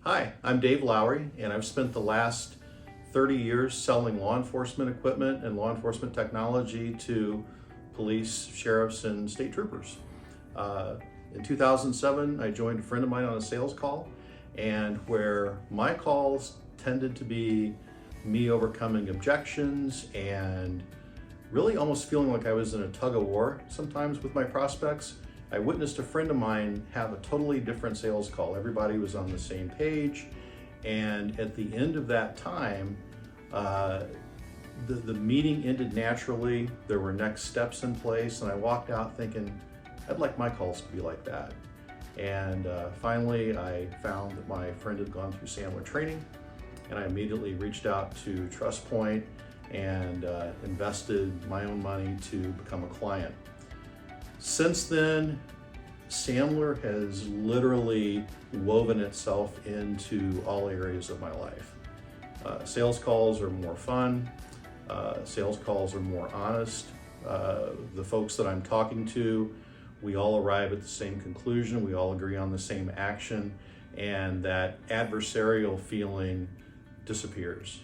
Hi, I'm Dave Lowry, and I've spent the last 30 years selling law enforcement equipment and law enforcement technology to police, sheriffs, and state troopers. In 2007, I joined a friend of mine on a sales call, and where my calls tended to be me overcoming objections and really almost feeling like I was in a tug of war sometimes with my prospects, I witnessed a friend of mine have a totally different sales call. Everybody was on the same page, and at the end of that time, the meeting ended naturally. There were next steps in place, and I walked out thinking, I'd like my calls to be like that. And finally, I found that my friend had gone through Sandler training, and I immediately reached out to Trustpointe and invested my own money to become a client. Since then, Sandler has literally woven itself into all areas of my life. Sales calls are more fun. Sales calls are more honest. The folks that I'm talking to, we all arrive at the same conclusion. We all agree on the same action, and that adversarial feeling disappears.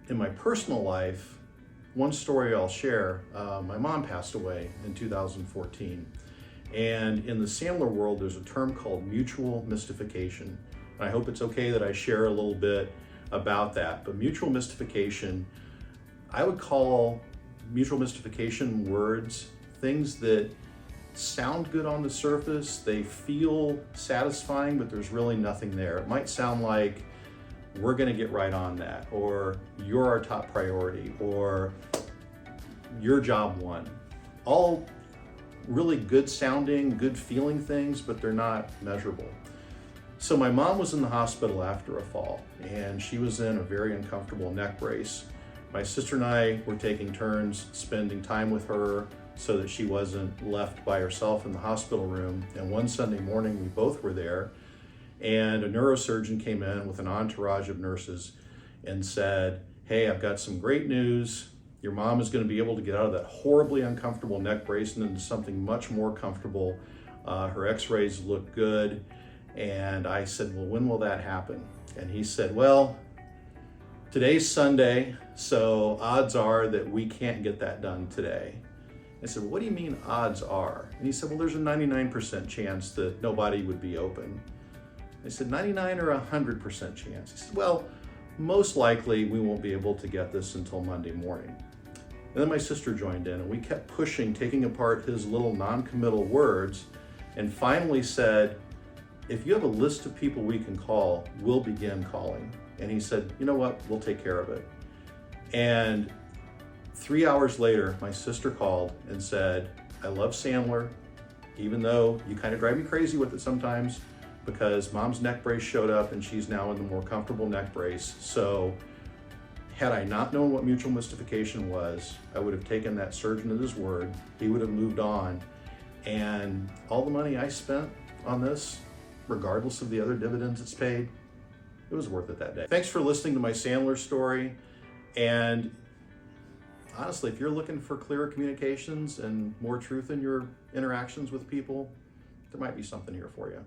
In my personal life, one story I'll share, my mom passed away in 2014. And in the Sandler world, there's a term called mutual mystification. I hope it's okay that I share a little bit about that. But mutual mystification, I would call mutual mystification words things that sound good on the surface. They feel satisfying, but there's really nothing there. It might sound like, we're gonna get right on that, or you're our top priority, or your job won. All really good sounding, good feeling things, but they're not measurable. So my mom was in the hospital after a fall, and she was in a very uncomfortable neck brace. My sister and I were taking turns spending time with her so that she wasn't left by herself in the hospital room. And one Sunday morning, we both were there, and a neurosurgeon came in with an entourage of nurses and said, hey, I've got some great news. Your mom is going to be able to get out of that horribly uncomfortable neck brace and into something much more comfortable. Her x-rays look good. And I said, well, when will that happen? And he said, well, today's Sunday, so odds are that we can't get that done today. I said, well, what do you mean odds are? And he said, well, there's a 99% chance that nobody would be open. I said, 99 or 100% chance? He said, well, most likely we won't be able to get this until Monday morning. And then my sister joined in, and we kept pushing, taking apart his little non-committal words, and finally said, if you have a list of people we can call, we'll begin calling. And he said, you know what, we'll take care of it. And 3 hours later, my sister called and said, I love Sandler, even though you kind of drive me crazy with it sometimes, because mom's neck brace showed up and she's now in the more comfortable neck brace. So had I not known what mutual mystification was, I would have taken that surgeon at his word. He would have moved on. And all the money I spent on this, regardless of the other dividends it's paid, it was worth it that day. Thanks for listening to my Sandler story. And honestly, if you're looking for clearer communications and more truth in your interactions with people, there might be something here for you.